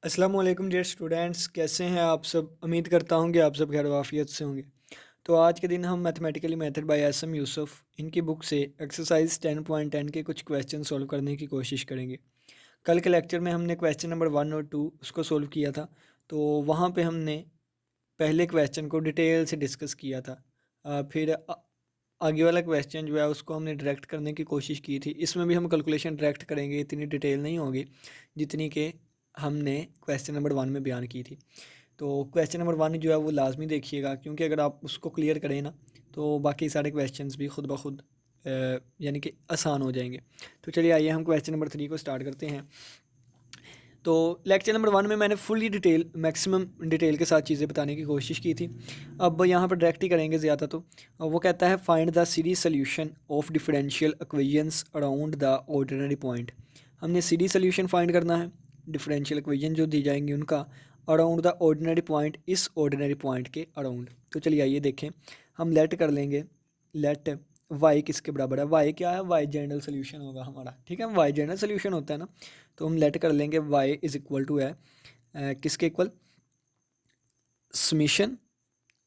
अस्सलाम वालेकुम dear students, कैसे हैं आप सब। उम्मीद करता हूँ कि आप सब खैर वाफियत से होंगे। तो आज के दिन हम mathematically method by S M Yusuf इनकी बुक से एक्सरसाइज 10.10 के कुछ क्वेश्चन सॉल्व करने की कोशिश करेंगे। कल के लेक्चर में हमने क्वेश्चन नंबर 1 और 2 उसको सॉल्व किया था। तो वहाँ पे हमने पहले क्वेश्चन को डिटेल से डिस्कस किया था। फिर आगे वाला क्वेश्चन जो है उसको हमने डायरेक्ट करने की कोशिश की थी। इसमें भी हम कैलकुलेशन डायरेक्ट करेंगे, इतनी डिटेल नहीं होगी जितनी कि हमने क्वेश्चन नंबर 1 में बयान की थी। तो क्वेश्चन नंबर 1 जो है वो लाजमी देखिएगा, क्योंकि अगर आप उसको क्लियर करें ना तो बाकी सारे क्वेश्चंस भी खुद ब खुद यानी कि आसान हो जाएंगे। तो चलिए आइए हम क्वेश्चन नंबर 3 को स्टार्ट करते हैं। तो लेक्चर नंबर 1 में मैंने फुली डिटेल मैक्सिमम डिटेल के साथ चीज़ें बताने की कोशिश की थी। अब यहाँ पर डायरेक्ट ही करेंगे ज़्यादा। तो वो कहता है find the series solution of differential equations around the ordinary point. हमने सीरीज सोल्यूशन फाइंड करना है डिफरेंशियल इक्वेशन जो दी जाएंगी उनका अराउंड द ऑर्डिनरी पॉइंट, इस ऑर्डिनरी पॉइंट के अराउंड। तो चलिए आइए देखें। हम लेट कर लेंगे, लेट वाई किसके बराबर है। वाई क्या है, वाई जनरल सोल्यूशन होगा हमारा। ठीक है, वाई जनरल सोल्यूशन होता है ना। तो हम लेट कर लेंगे y इज इक्वल टू है किसके इक्वल, समीशन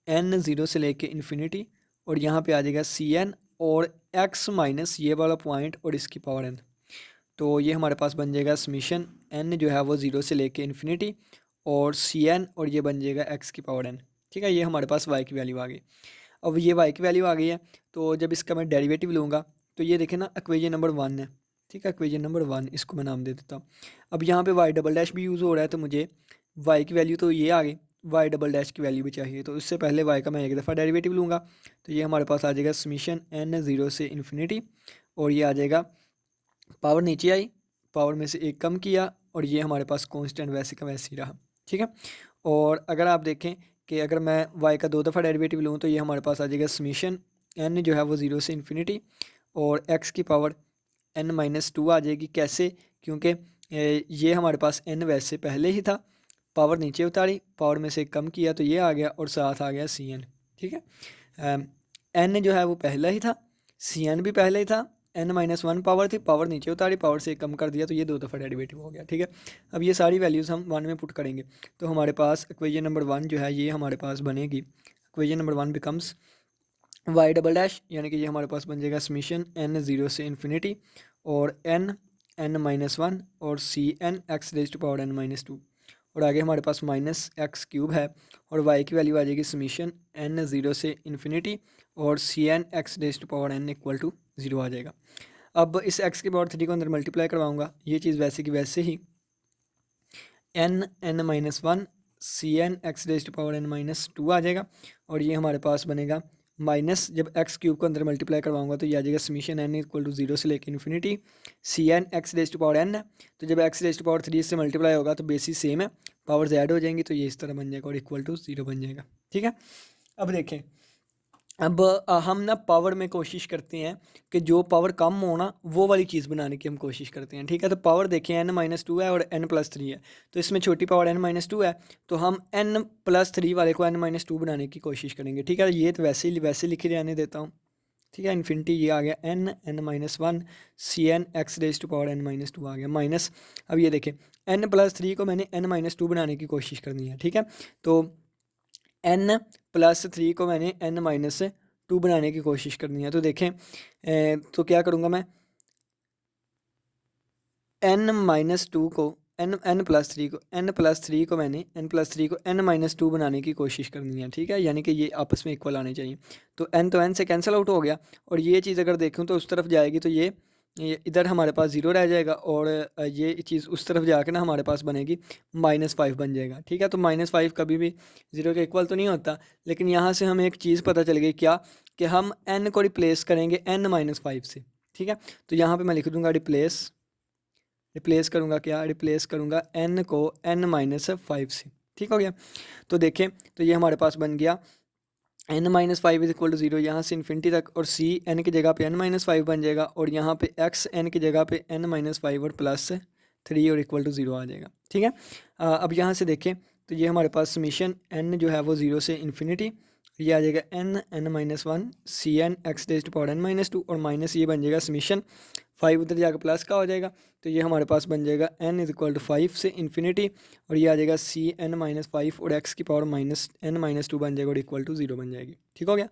n ज़ीरो से लेके इन्फिनिटी, और यहाँ पे आ जाएगा सी एन और x माइनस ये वाला पॉइंट और इसकी पावर n। तो ये हमारे पास बन जाएगा समीशन n जो है वो ज़ीरो से लेके इन्फिनिटी और सी एन, और ये बन जाएगा x की पावर n। ठीक है, ये हमारे पास y की वैल्यू आ गई। अब ये y की वैल्यू आ गई है, तो जब इसका मैं डेरिवेटिव लूँगा तो ये देखें ना, इक्वेशन नंबर 1 है। ठीक है, इक्वेशन नंबर 1 इसको मैं नाम दे देता हूँ। अब यहाँ पे y डबल डैश भी यूज़ हो रहा है, तो मुझे y की वैल्यू तो ये आ गई, y डबल डैश की वैल्यू भी चाहिए। तो इससे पहले y का मैं एक दफ़ा डेरिवेटिव लूँगा, तो ये हमारे पास आ जाएगा समीशन n ज़ीरो से इन्फिनिटी, और ये आ जाएगा पावर नीचे आई, पावर में से एक कम किया, और ये हमारे पास कांस्टेंट वैसे का वैसे ही रहा। ठीक है, और अगर आप देखें कि अगर मैं y का दो दफ़ा डेरिवेटिव लूँ तो ये हमारे पास आ जाएगा समीशन n जो है वो ज़ीरो से इन्फिनिटी और x की पावर n माइनस टू आ जाएगी। कैसे, क्योंकि ये हमारे पास n वैसे पहले ही था, पावर नीचे उतारी, पावर में से एक कम किया तो ये आ गया, और साथ आ गया सी एन। ठीक है, n जो है वो पहला ही था, सी एन भी पहले ही था, n माइनस वन पावर थी, पावर नीचे उतारी, पावर से एक कम कर दिया, तो ये दो दफ़ा डेरिवेटिव हो गया। ठीक है, अब ये सारी वैल्यूज़ हम 1 में पुट करेंगे, तो हमारे पास इक्वेशन नंबर 1 जो है ये हमारे पास बनेगी। Equation number 1 becomes Y double dash, यानी कि ये हमारे पास बन जाएगा समीशन n ज़ीरो से इन्फिनिटी और n माइनस वन और C N x raise to power n minus two, और आगे हमारे पास माइनस एक्स क्यूब है, और y की वैल्यू आ जाएगी समीशन n ज़ीरो से इन्फिनिटी और C N x raise to power n equal to zero आ जाएगा। अब इस x की पावर 3 को अंदर मल्टीप्लाई करवाऊंगा, ये चीज़ वैसे की वैसे ही n minus one C N x raise to power n minus two आ जाएगा, और ये हमारे पास बनेगा माइनस, जब एक्स क्यूब को अंदर मल्टीप्लाई करवाऊंगा तो ये आ जाएगा summation n equal to zero से लेकर infinity C N x raise to power n है। तो जब एक्स रेज टू पावर 3 से मल्टीप्लाई होगा तो बेसिस सेम है, पावर्स ऐड हो जाएंगी, तो ये इस तरह बन जाएगा और इक्वल टू ज़ीरो बन जाएगा। ठीक है, अब देखें। अब हम ना पावर में कोशिश करते हैं कि जो पावर कम हो ना वो वाली चीज़ बनाने की हम कोशिश करते हैं। ठीक है, तो पावर देखें n माइनस टू है और n प्लस थ्री है, तो इसमें छोटी पावर n माइनस टू है, तो हम n प्लस थ्री वाले को n माइनस टू बनाने की कोशिश करेंगे। ठीक है, ये तो वैसे लिखे रहने देता हूँ। ठीक है, इन्फिनिटी ये आ गया n minus one C N x raise to power n minus two आ गया माइनस। अब ये देखें, n प्लस थ्री को मैंने n माइनस टू बनाने की कोशिश करनी है। ठीक है, तो n प्लस थ्री को मैंने n माइनस टू बनाने की कोशिश करनी है। तो देखें तो क्या करूँगा मैं, n माइनस टू को n प्लस थ्री को मैंने n प्लस थ्री को n माइनस टू बनाने की कोशिश करनी है। ठीक है, यानी कि ये आपस में इक्वल आने चाहिए। तो n तो n से कैंसिल आउट हो गया, और ये चीज़ अगर देखूँ तो उस तरफ जाएगी, तो ये इधर हमारे पास ज़ीरो रह जाएगा, और ये चीज़ उस तरफ जाके ना हमारे पास बनेगी माइनस फाइव बन जाएगा। ठीक है, तो माइनस फाइव कभी भी ज़ीरो के इक्वल तो नहीं होता, लेकिन यहाँ से हमें एक चीज़ पता चल गई, क्या कि हम n को रिप्लेस करेंगे n माइनस फाइव से। ठीक है, तो यहाँ पर मैं लिख दूँगा रिप्लेस करूँगा, क्या रिप्लेस करूँगा n को n माइनस फाइव से। ठीक हो गया, तो देखें तो ये हमारे पास बन गया n minus five is equal to zero, यहाँ से इन्फिनिटी तक, और c n की जगह पे n माइनस फाइव बन जाएगा, और यहाँ पे x n की जगह पे n माइनस फाइव और प्लस थ्री और इक्वल टू ज़ीरो आ जाएगा। ठीक है, अब यहाँ से देखें तो ये हमारे पास समीशन n जो है वो ज़ीरो से इन्फिनिटी, ये आ जाएगा n(n-1) Cn(x⁻n-2) और माइनस ये बन जाएगा समीशन 5 उधर जाकर प्लस का हो जाएगा, तो ये हमारे पास बन जाएगा n = 5 से इन्फिनिटी, और ये आ जाएगा Cn-5 और x⁻n-2 बन जाएगा और =0 बन जाएगी। ठीक हो गया।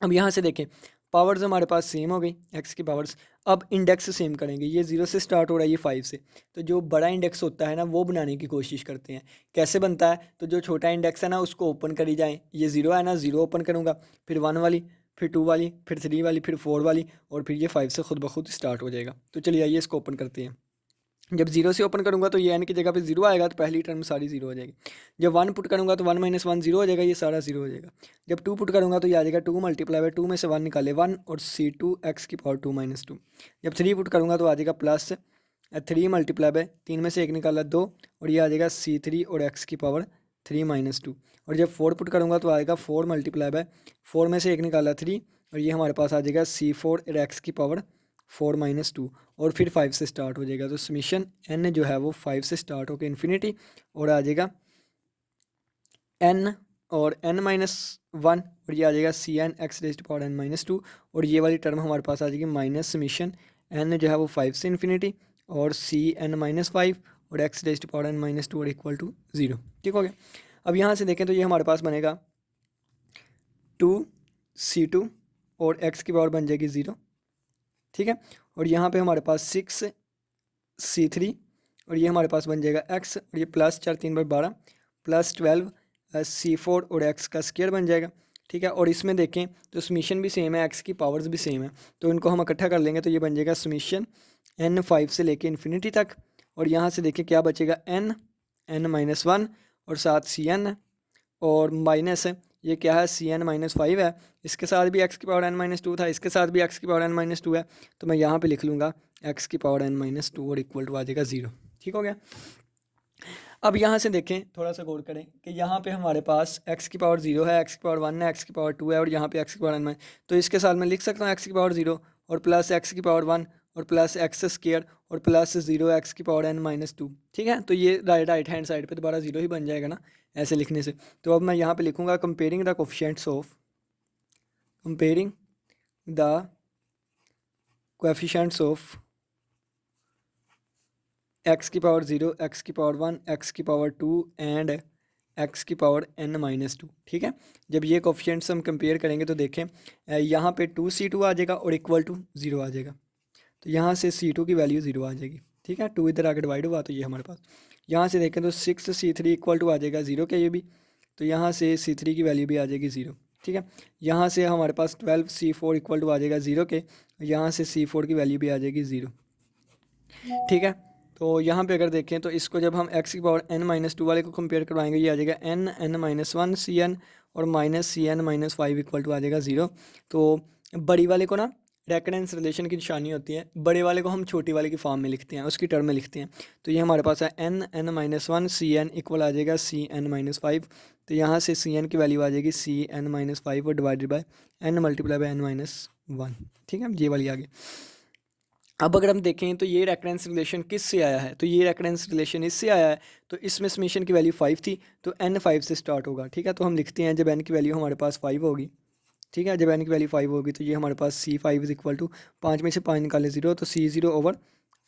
अब यहाँ से देखें पावर्स हमारे पास सेम हो गई x की पावर्स। अब इंडेक्स सेम करेंगे, ये 0 से स्टार्ट हो रहा है, ये 5 से, तो जो बड़ा इंडेक्स होता है ना वो बनाने की कोशिश करते हैं। कैसे बनता है, तो जो छोटा इंडेक्स है ना उसको ओपन करी जाए, ये 0 है ना, 0 ओपन करूँगा, फिर 1 वाली, फिर 2 वाली, फिर 3 वाली, फिर 4 वाली, और फिर ये 5 से खुद ब खुद स्टार्ट हो जाएगा। तो चलिए आइए इसको ओपन करते हैं। जब 0 से ओपन करूँगा तो ये n की जगह पे 0 आएगा, तो पहली टर्म सारी 0 हो जाएगी। जब 1 पुट करूँगा तो 1 - 1 0 हो जाएगा, ये सारा 0 हो जाएगा। जब 2 पुट करूँगा तो ये आ जाएगा 2 × 2 में से 1 निकाले 1 और C2 x⁻2 - 2। जब 3 पुट करूँगा तो आ जाएगा प्लस 3 × 3 में से 1 निकाला 2, और ये आ जाएगा C3 और x⁻3 - 2। और जब 4 पुट करूँगा तो आएगा 4 × 4 में से 1 निकाला 3, और ये हमारे पास आ जाएगा C4 और x⁻4 - 2, और फिर 5 से स्टार्ट हो जाएगा। तो समीशन n जो है वो 5 से स्टार्ट होकर इन्फिनिटी और आ जाएगा n और n-1, और ये आ जाएगा Cn(x⁻n-2), और ये वाली टर्म हमारे पास आ जाएगी माइनस समीशन n जो है वो 5 से इन्फिनिटी और Cn-5 और x⁻n-2 और =0। ठीक हो गया। अब यहाँ से देखें तो ये हमारे पास बनेगा 2C2 और x की पावर बन जाएगी 0। ठीक है, और यहाँ पे हमारे पास 6C3 और ये हमारे पास बन जाएगा x, और ये प्लस 4 3 × 12 प्लस 12C4 और x का स्क्वायर बन जाएगा। ठीक है, और इसमें देखें तो समीशन भी सेम है, x की पावर्स भी सेम है, तो इनको हम इकट्ठा कर लेंगे तो ये बन जाएगा समीशन n 5 से लेके इन्फिनिटी तक। और यहाँ से देखें क्या बचेगा, n(n-1) और साथ Cn और माइनस है, ये क्या है, Cn-5 है, इसके साथ भी x⁻n-2 था, इसके साथ भी x⁻n-2 है, तो मैं यहाँ पे लिख लूँगा x⁻n-2 और = आ जाएगा 0। ठीक हो गया। अब यहाँ से देखें, थोड़ा सा गौर करें कि यहाँ पे हमारे पास x⁻0 है, x⁻1 है, x⁻2 है, और यहाँ पे x⁻n, तो इसके साथ मैं लिख सकता हूँ x⁻0 और प्लस x⁻1 और प्लस x² और प्लस 0 x⁻n-2। ठीक है, तो ये राइट हैंड साइड पे दोबारा 0 ही बन जाएगा ना ऐसे लिखने से। तो अब मैं यहाँ पे लिखूँगा comparing the coefficients of x⁻0 x⁻1 x⁻2 and x⁻n-2। ठीक है, जब ये कोएफिशिएंट्स हम कंपेयर करेंगे तो देखें यहाँ पे 2C2 आ जाएगा और =0 आ जाएगा, तो यहाँ से C2 की वैल्यू 0 आ जाएगी। ठीक है, 2 इधर आके डिवाइड हुआ तो ये हमारे पास, यहाँ से देखें तो 6C3 = आ जाएगा 0 के, ये भी, तो यहाँ से C3 की वैल्यू भी आ जाएगी 0। ठीक है, यहाँ से हमारे पास 12C4 = आ जाएगा 0 के, यहाँ से C4 की वैल्यू भी आ जाएगी 0। ठीक है, तो यहाँ पे अगर देखें तो इसको जब हम x⁻n-2 वाले को कंपेयर करवाएंगे, ये आ जाएगा n(n-1) Cn और माइनस Cn-5 = आ जाएगा 0। तो बड़ी वाले को ना रेकरेंस रिलेशन की निशानी होती है, बड़े वाले को हम छोटी वाले की फॉर्म में लिखते हैं, उसकी टर्म में लिखते हैं। तो ये हमारे पास है n(n-1) Cn = आ जाएगा Cn-5, तो यहाँ से Cn की वैल्यू आ जाएगी Cn-5 और डिवाइडेड बाय n × n-1। ठीक है, ये वाली आ गई। अब अगर हम देखें तो ये रेकरेंस रिलेशन किस से आया है, तो ये रेकरेंस रिलेशन इससे आया है, तो इसमें समीशन की वैल्यू 5 थी, तो n 5 से स्टार्ट होगा। ठीक है, तो हम लिखते हैं जब n की वैल्यू हमारे पास 5 होगी, ठीक है, जब n की वैल्यू 5 होगी तो ये हमारे पास C5 = 5 में से 5 निकाले 0, तो C0/5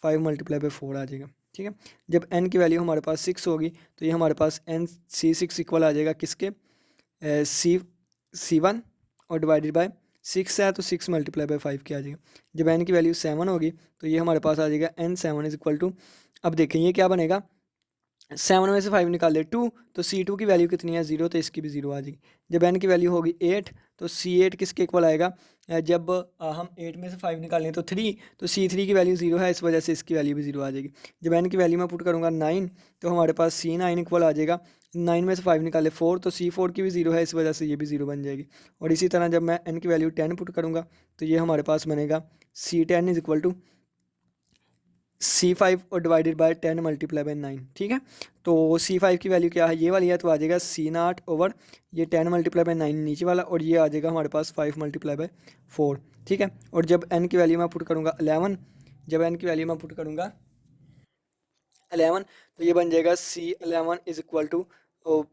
× 4 आ जाएगा। ठीक है, जब n की वैल्यू हमारे पास 6 होगी तो ये हमारे पास C6 = आ जाएगा किसके, C1 और डिवाइडेड बाय 6 है, तो 6 × 5 क्या आ जाएगा। जब n की वैल्यू 7 होगी तो ये हमारे पास आ जाएगा n7 = अब देखें ये क्या बनेगा, 7 में से 5 निकाले 2, तो C2 की वैल्यू कितनी है 0, तो इसकी भी 0 आ जाएगी। जब n की वैल्यू होगी 8, तो C8 किसके इक्वल आएगा, जब हम 8 में से 5 निकालें तो 3, तो C3 की वैल्यू 0 है, इस वजह से इसकी वैल्यू भी 0 आ जाएगी। जब n की वैल्यू मैं पुट करूँगा 9, तो हमारे पास C9 = आ जाएगा 9 में से 5 निकाले 4, तो C4 की भी 0 है, इस वजह से ये भी 0 बन जाएगी। और इसी तरह जब मैं n की वैल्यू 10 पुट करूँगा तो ये हमारे पास बनेगा C10 = C5 और डिवाइडेड बाय 10 × 9। ठीक है, तो C5 की वैल्यू क्या है, ये वाली है, तो आ जाएगा C0 ओवर ये 10 × 9 नीचे वाला, और ये आ जाएगा हमारे पास 5 × 4। ठीक है, और जब n की वैल्यू मैं पुट करूँगा 11, जब n की वैल्यू मैं पुट करूँगा 11, तो ये बन जाएगा C11 =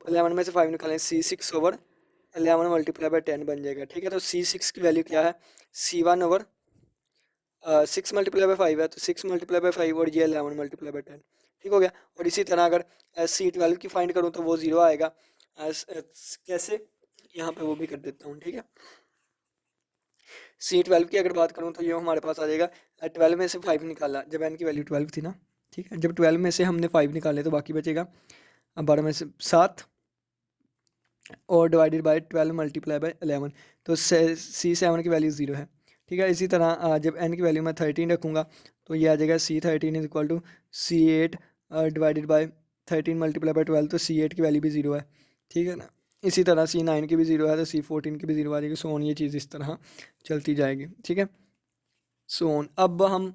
11 में से 5 निकालें C6 ओवर 11 मल्टीप्लाई बाई 10 बन जाएगा। ठीक है, तो C6 की वैल्यू क्या है, C1 ओवर 6 मल्टीप्लाई बाई 5 है, तो 6 मल्टीप्लाई बाई 5 और ये 11 मल्टीप्लाई बाई 10। ठीक हो गया। और इसी तरह अगर C12 की फाइंड करूँ तो वो 0 आएगा। कैसे, यहाँ पे वो भी कर देता हूँ। ठीक है, C12 की अगर बात करूँ तो ये हमारे पास आ जाएगा 12 में से 5 निकाला, जब n की वैल्यू 12 थी ना। ठीक है, जब 12 में से हमने 5 निकाले तो बाकी बचेगा 12 में से 7 और डिवाइडेड बाय 12 मल्टीप्लाई बाय 11, तो C7 की वैल्यू 0 है। ठीक है, इसी तरह जब n की वैल्यू मैं 13 रखूँगा तो ये आ जाएगा C13 is equal to C8 divided by 13 multiply by 12, तो C8 की वैल्यू भी 0 है। ठीक है ना, इसी तरह C9 की भी 0 है, तो C14 की भी 0 आ जाएगी। सो ऑन, ये चीज़ इस तरह चलती जाएगी। ठीक है, सो ऑन। अब हम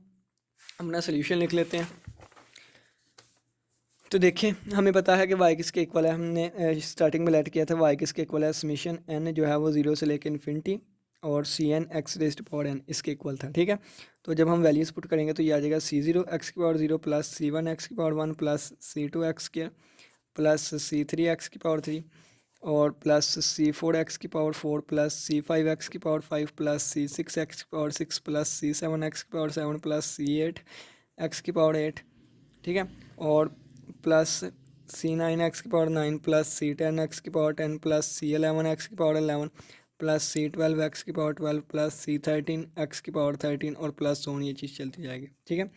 अपना सोल्यूशन लिख लेते हैं। तो देखिए, हमें पता है कि वाई किसके इक्वल है, हमने स्टार्टिंग में लेट किया था वाई किसके इक्वल है, समीशन एन जो है वो 0 से लेकर इन्फिनिटी और C N X raised power N इसके इक्वल था। ठीक है, तो जब हम वैल्यूज़ पुट करेंगे तो ये आ जाएगा C0 एक्स की पावर 0 प्लस C1 एक्स की पावर 1 plus C2 x square plus C3 x की पावर 3 और प्लस C4 एक्स की पावर 4 प्लस C5 एक्स की पावर 5 प्लस C6 एक्स की पावर 6 प्लस C7 एक्स की पावर 7 प्लस C8 एक्स की power 8। ठीक है, और प्लस C9 एक्स की पावर 9 प्लस C10 एक्स की पावर 10 प्लस C11 एक्स की पावर 11 प्लस C12 एक्स की पावर 12 प्लस C13 एक्स की पावर 13 और प्लस सोन, ये चीज़ चलती जाएगी। ठीक है,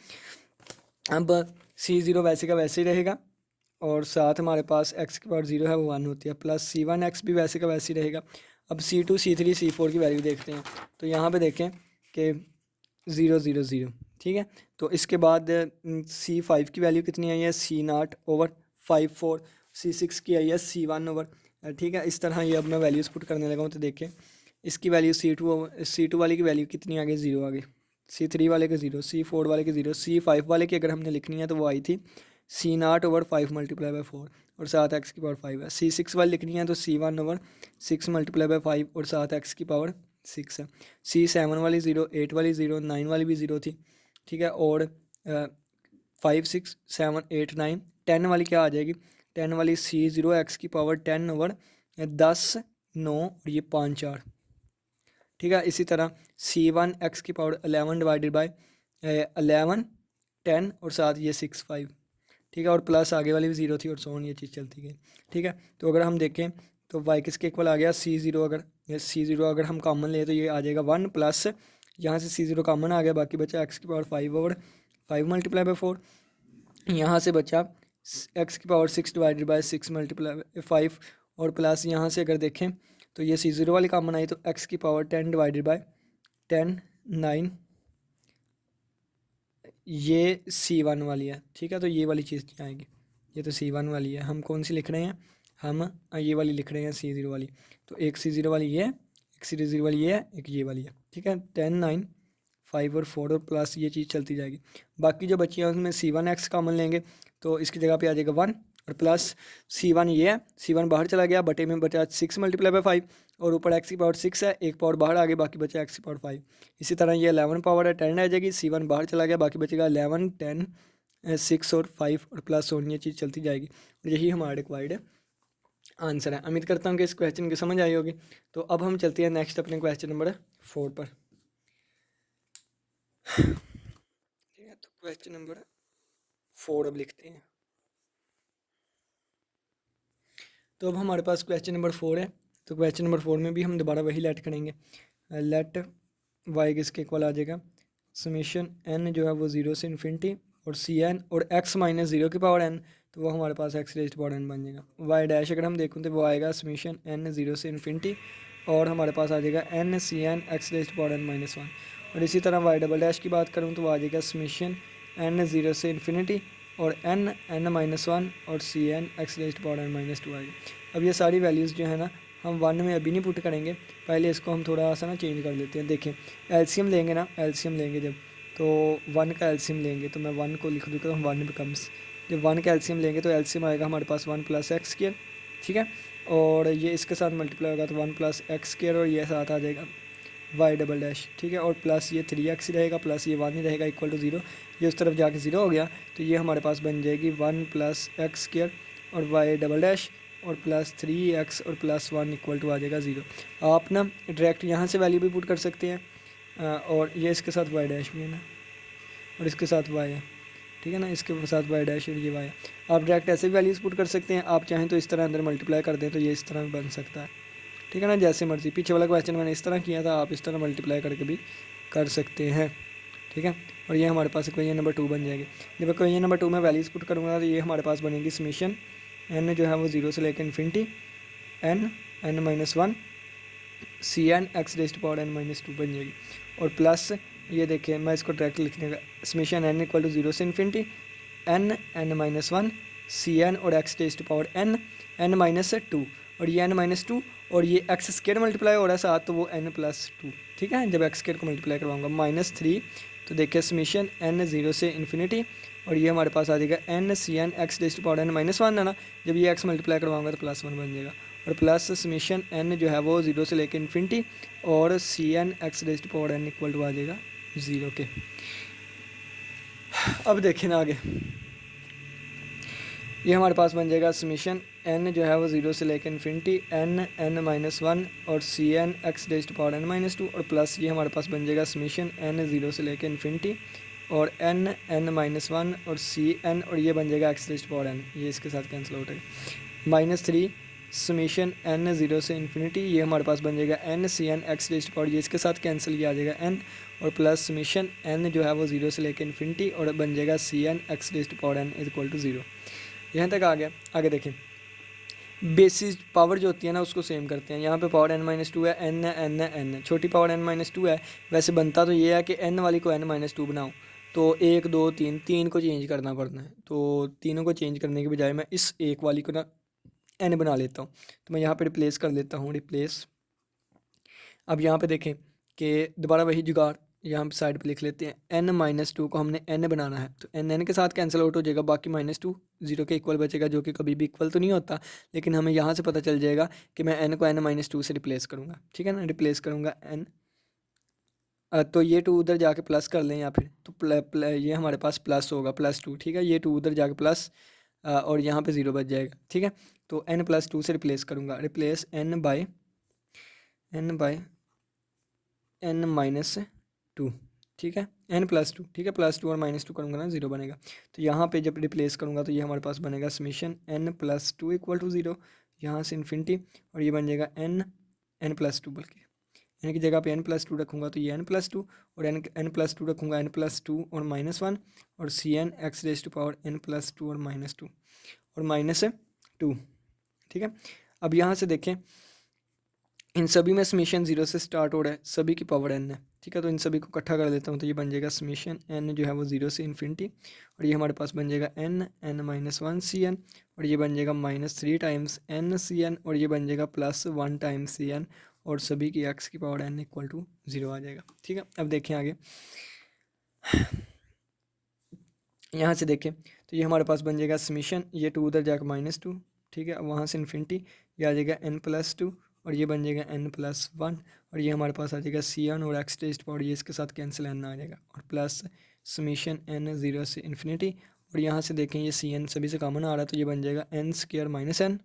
अब C0 वैसे का वैसे ही रहेगा और साथ हमारे पास एक्स की पावर 0 है वो 1 होती है, प्लस C1 एक्स भी वैसे का वैसे ही रहेगा। अब C2 C3 C4 की वैल्यू देखते हैं, तो यहाँ पे देखें कि 0 0 0। ठीक है, तो इसके बाद C5 की वैल्यू कितनी आई है, C0 ओवर 5 4, C6 की आई है C1 ओवर। ठीक है, इस तरह ये अब मैं वैल्यूज़ पुट करने लगा हूँ। तो देखें, इसकी वैल्यू C2 वाले की वैल्यू कितनी आ गई, 0 आ गई। C3 वाले के 0, C4 वाले के 0, C5 वाले की अगर हमने लिखनी है तो वो आई थी C0 ओवर 5 मल्टीप्लाई बाई 4 और 7 एक्स की पावर 5 है। C6 वाली लिखनी है तो C1 ओवर 6 मल्टीप्लाई बाई 5 और 7 एक्स की पावर 6 है। C7 वाली 0, 8 वाली 0, 9 वाली भी 0 थी। ठीक है, और 5 6 7 8 9 10 वाली क्या आ जाएगी, 10 वाली C0 एक्स की पावर 10 ओवर 10 9 और ये 5 4। ठीक है, इसी तरह C1 एक्स की पावर 11 डिवाइडेड बाई 11 10 और साथ ये 6 5। ठीक है, और प्लस आगे वाली भी 0 थी और सोन, ये चीज़ चलती गई। ठीक है, तो अगर हम देखें तो वाई किसके इक्वल आ गया, C0। अगर ये C0 अगर हम कॉमन ले तो ये आ जाएगा 1 प्लस यहाँ से C0 कॉमन आ गया, बाकी बचा एक्स की पावर 5 ओवर 5 मल्टीप्लाई बाई 4। यहाँ से बचा एक्स की power 6 divided by 6 multiply by 5 और प्लस यहाँ से अगर देखें तो ये C0 वाली कॉमन आई तो एक्स की पावर 10 डिवाइडेड बाई 10 9, ये C1 वाली है। ठीक है, तो ये वाली चीज़ नहीं आएगी, ये तो C1 वाली है। हम कौन सी लिख रहे हैं, हम ये वाली लिख रहे हैं C0 वाली। तो एक C0 वाली ये है, एक C0 वाली ये है, एक ये वाली है। ठीक है, 10 9 5 और 4 और प्लस ये चीज़ चलती जाएगी। बाकी जो बची है उसमें C1 एक्स कॉमन लेंगे तो इसकी जगह पे आ जाएगा 1 और प्लस C1 ये है, C1 बाहर चला गया, बटे में बचा 6 मल्टीप्लाई बाई 5 और ऊपर एक्स की पावर 6 है, एक पावर बाहर आ गई, बाकी बचा एक्स की पावर 5। इसी तरह ये 11 पावर है 10 आ जाएगी, C1 बाहर चला गया, बाकी बचेगा 11 10 6 और 5 और प्लस और ये चीज़ चलती जाएगी। और यही हमारा रिक्वायर्ड आंसर है। उम्मीद करता हूँ कि इस क्वेश्चन की समझ आई होगी। तो अब हम चलते हैं नेक्स्ट अपने क्वेश्चन नंबर 4 पर। ठीक है, तो क्वेश्चन नंबर 4 अब लिखते हैं। तो अब हमारे पास क्वेश्चन नंबर 4 है। तो क्वेश्चन नंबर 4 में भी हम दोबारा वही लेट करेंगे। लेट वाई किसके इक्वल आ जाएगा, समीशन एन जो है वो 0 से इन्फिनिटी और C n और x माइनस 0 की पावर n, तो वो हमारे पास x रेज़्ड पावर n बन जाएगा। वाई डैश अगर हम देखूँ तो वो आएगा समीशन n 0 से इन्फिनिटी और हमारे पास आ जाएगा n C n x raised power n minus 1। और इसी तरह वाई डबल डैश की बात करूँ तो वो आ जाएगा समीशन n 0 से इन्फिनिटी और n माइनस 1 और C n x raised power n minus 2 आएगी। अब ये सारी वैल्यूज़ जो है ना हम 1 में अभी नहीं पुट करेंगे, पहले इसको हम थोड़ा सा ना चेंज कर लेते हैं। देखें, एलसीएम लेंगे ना, एलसीएम लेंगे जब तो 1 का एलसीएम लेंगे तो मैं 1 को लिख दूँ तो 1 बिकम्स, जब 1 का एलसीएम लेंगे तो एलसीएम आएगा हमारे पास 1 प्लस एक्स स्क्वायर। ठीक है, और ये इसके साथ मल्टीप्लाई होगा तो 1 प्लस एक्स स्क्वायर और ये साथ आ जाएगा वाई डबल डैश। ठीक है, और प्लस ये 3x ही रहेगा, प्लस ये 1 ही रहेगा इक्वल टू 0। ये उस तरफ जाके 0 हो गया तो ये हमारे पास बन जाएगी 1 प्लस एक्स स्क्वायर और वाई डबल डैश और प्लस 3x और प्लस 1 इक्वल टू आ जाएगा 0। आप ना डायरेक्ट यहाँ से वैल्यू भी पुट कर सकते हैं, और ये इसके साथ y डैश भी है ना, और इसके साथ y है, ठीक है ना, इसके साथ y डैश और ये y है। आप डायरेक्ट ऐसे भी वैल्यूज़ पुट कर सकते हैं, आप चाहें तो इस तरह अंदर मल्टीप्लाई कर दें तो ये इस तरह भी बन सकता है, ठीक है ना, जैसे मर्जी। पीछे वाला क्वेश्चन मैंने इस तरह किया था, आप इस तरह मल्टीप्लाई करके भी कर सकते हैं, ठीक है। और ये हमारे पास इक्वेशन नंबर 2 बन जाएगी। जब इक्वेशन नंबर 2 में वैल्यूज़ पुट करूँगा तो ये हमारे पास बनेगी समीशन n जो है वो 0 से लेकर infinity n-1 Cn x raise to power n-2 बन जाएगी। और प्लस ये देखिए, मैं इसको डायरेक्ट लिखने का, समीशन n इक्वल टू 0 से इन्फिनिटी n-1 Cn और x raise to power n-2, और ये n-2 और ये एक्स स्क्वायर मल्टीप्लाई हो रहा है साथ, तो वो n+2, ठीक है। जब एक्स स्क्वायर को मल्टीप्लाई करवाऊंगा -3, तो देखिए समीशन n 0 से इन्फिनिटी, और ये हमारे पास आ जाएगा n Cn x raise to power n-1 है ना, जब ये x मल्टीप्लाई करवाऊंगा तो +1 बन जाएगा। और प्लस समीशन n जो है वो 0 से लेकर इन्फिनिटी, और Cn x raise to power n equal to आ जाएगा 0 के। अब देखें ना आगे, ये हमारे पास बन जाएगा समीशन n जो है वो 0 से लेकर इन्फिनिटी n-1 और Cn x raise to power n-2, और प्लस ये हमारे पास बन जाएगा समीशन n 0 से लेकर इन्फिनिटी और n-1 और Cn, और ये बन जाएगा x raise to power n, ये इसके साथ कैंसिल आउट है, -3 समीशन n 0 से इन्फिनिटी, ये हमारे पास बन जाएगा n Cn x raise to power, ये इसके साथ कैंसिल किया आ जाएगा n, और प्लस समीशन n जो है वो 0 से लेकर इन्फिनिटी, और बन जाएगा Cn x raise to power n equal to 0। यहाँ तक आ गया। आगे देखें, बेसिस पावर जो होती है ना उसको सेम करते हैं। यहाँ पे पावर n-2 है, n है, n है, n है, छोटी पावर n-2 है। वैसे बनता तो ये है कि n वाली को n-2 बनाओ, तो 1 2 3 को चेंज करना पड़ता है, तो तीनों को चेंज करने के बजाय मैं इस एक वाली को ना n बना लेता हूँ। तो मैं यहाँ पे रिप्लेस कर लेता हूँ, रिप्लेस। अब यहाँ पे देखें कि दोबारा वही जुगाड़, यहाँ पे साइड पे लिख लेते हैं n-2 को हमने n बनाना है, तो n के साथ कैंसिल आउट हो जाएगा, बाकी -2 0 के इक्वल बचेगा, जो कि कभी भी इक्वल तो नहीं होता, लेकिन हमें यहाँ से पता चल जाएगा कि मैं n को n-2 से रिप्लेस करूँगा, ठीक है ना, रिप्लेस करूँगा n। तो ये 2 उधर जाके प्लस कर लें, या फिर तो ये हमारे पास प्लस होगा +2, ठीक है, ये 2 उधर जाके प्लस, और यहाँ पे 0 बच जाएगा, ठीक है। तो n+2 से रिप्लेस करूँगा, रिप्लेस n बाई n-2, ठीक है, n+2, ठीक है, +2 और -2 करूँगा ना 0 बनेगा। तो यहाँ पे जब रिप्लेस करूँगा तो ये हमारे पास बनेगा समीशन n+2 इक्वल टू 0, यहाँ से इन्फिनिटी, और ये बन जाएगा n+2, बल्कि n की जगह पे n+2 रखूँगा तो ये n+2, और n+2 रखूँगा n+2 और -1, और Cn x raise to power n+2 और -2 और -2, ठीक है। अब यहाँ से देखें, इन सभी में समीशन 0 से स्टार्ट हो रहा है, सभी की पावर n है, ठीक है। तो इन सभी को इकट्ठा कर लेता हूँ, तो ये बन जाएगा समीशन n जो है वो 0 से इन्फिनिटी, और ये हमारे पास बन जाएगा n-1 Cn, और ये बन जाएगा -3 टाइम्स n Cn, और ये बन जाएगा +1 टाइम्स Cn, और सभी की x की पावर n इक्वल टू 0 आ जाएगा, ठीक है। अब देखें आगे, यहाँ से देखें तो ये हमारे पास बन जाएगा समीशन, ये 2 उधर जाकर -2, ठीक है, वहाँ से इन्फिनिटी, ये आ जाएगा n+2, और ये बन जाएगा n+1, और ये हमारे पास आ जाएगा Cn और x रेज़ टू पावर, ये इसके साथ कैंसिल n आ जाएगा, और प्लस समीशन n 0 से इन्फिनिटी, और यहाँ से देखें ये Cn सभी से कॉमन आ रहा है, तो ये बन जाएगा n² - n,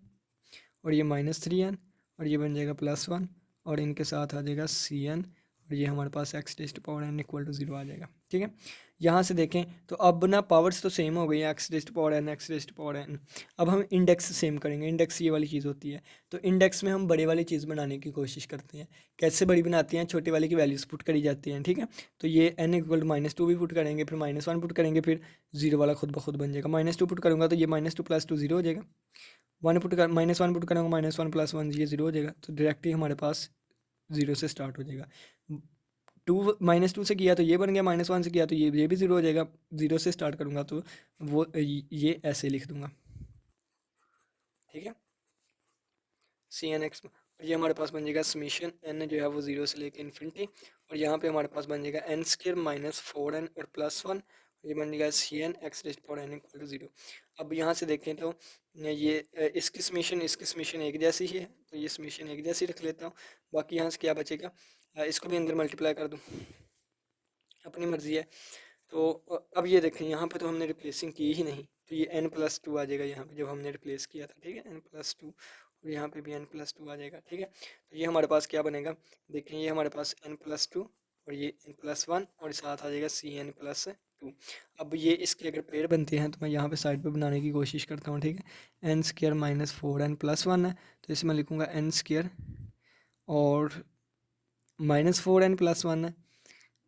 और ये -3n, और ये बन जाएगा +1, और इनके साथ आ जाएगा Cn, और ये हमारे पास x raise to power n equal to 0 आ जाएगा, ठीक है। यहाँ से देखें तो अब ना पावर्स तो सेम हो गई है, x raise to power n, x raise to power n। अब हम इंडेक्स सेम करेंगे, इंडेक्स ये वाली चीज़ होती है, तो इंडेक्स में हम बड़े वाली चीज़ बनाने की कोशिश करते हैं। कैसे बड़ी बनाती हैं, छोटे वाले की वैल्यूज़ पुट करी जाती हैं, ठीक है। तो ये n इक्वल टू -2 भी पुट करेंगे, फिर -1 पुट करेंगे, फिर 0 वाला खुद ब खुद बन जाएगा। -2 पुट करूँगा तो ये -2 + 2 0 हो जाएगा, -1 पुट करूँगा -1 + 1 ये 0 हो जाएगा, तो डायरेक्टली हमारे पास 0 से स्टार्ट हो जाएगा। 2 से किया तो ये बन गया, -1 से किया तो ये भी 0 हो जाएगा। 0 से स्टार्ट करूँगा तो वो ये ऐसे लिख दूँगा, ठीक है। Cn x, और ये हमारे पास बन जाएगा समीशन n जो है वो 0 से लेकर इन्फिनिटी, और यहाँ पे हमारे पास बन जाएगा n² - 4n और +1, ये बन जाएगा Cn x raise to power n equal to 0। अब यहाँ से देखें तो ये इसकी समीशन एक जैसी ही है, तो ये समीशन एक जैसी रख लेता हूँ। बाकी यहाँ से क्या बचेगा, इसको भी अंदर मल्टीप्लाई कर दूँ, अपनी मर्ज़ी है। तो अब ये देखें यहाँ पे तो हमने रिप्लेसिंग की ही नहीं, तो ये n+2 आ जाएगा यहाँ पे जब हमने रिप्लेस किया था, ठीक है, n+2, और यहाँ पे भी n+2 आ जाएगा, ठीक है। तो ये हमारे पास क्या बनेगा, देखें ये हमारे पास n+2 और ये n+1 और साथ आ जाएगा Cn+2। अब ये इसके अगर पेड़ बनते हैं तो मैं यहाँ पे साइड पे बनाने की कोशिश करता हूँ, ठीक है। n² - 4n+1 है, तो इसमें मैं लिखूँगा n² और -4n+1 है,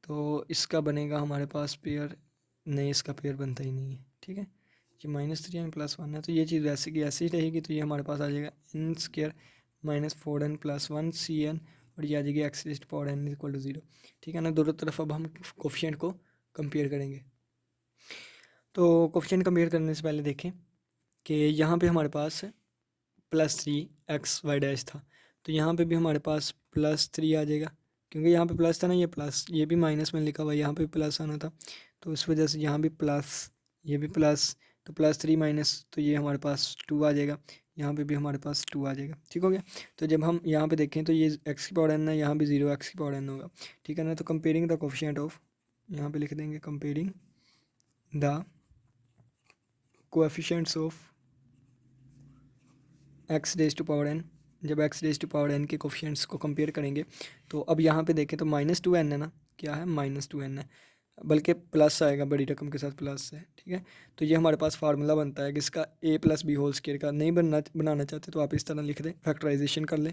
तो इसका बनेगा हमारे पास पेयर, नहीं इसका पेयर बनता ही नहीं है, ठीक है। ये -3n+1 है, तो ये चीज़ वैसे की ऐसे ही रहेगी, तो ये हमारे पास आ जाएगा n² - 4n+1 Cn, और ये आ जाएगी x⁴n = 0, ठीक है ना। दोनों तरफ अब हम कोफिशिएंट को कंपेयर करेंगे। तो कोफिशिएंट कंपेयर करने से पहले देखें कि यहाँ पे हमारे पास +3 x y' था, तो यहाँ पे भी हमारे पास +3 आ जाएगा, क्योंकि यहाँ पे प्लस था ना, ये प्लस, ये भी माइनस में लिखा हुआ है, यहाँ पे प्लस आना था, तो इस वजह से यहाँ भी प्लस, ये भी प्लस, तो +3 माइनस, तो ये हमारे पास 2 आ जाएगा, यहाँ पे भी हमारे पास 2 आ जाएगा, ठीक हो गया। तो जब हम यहाँ पे देखें तो ये x⁴n है, यहाँ भी 0 x⁴n होगा, ठीक है ना। तो कंपेयरिंग द कोफिशिएंट ऑफ, यहाँ पे लिख देंगे comparing the coefficients of x⁴n। जब x⁴n के कोफिशिएंट्स को कंपेयर करेंगे, तो अब यहाँ पे देखें तो -2n है ना, क्या है, -2n है, बल्कि प्लस आएगा, बड़ी रकम के साथ प्लस है, ठीक है। तो ये हमारे पास फार्मूला बनता है किसका, a+b² का। नहीं बनाना चाहते तो आप इस तरह लिख दें, फैक्टराइजेशन कर लें,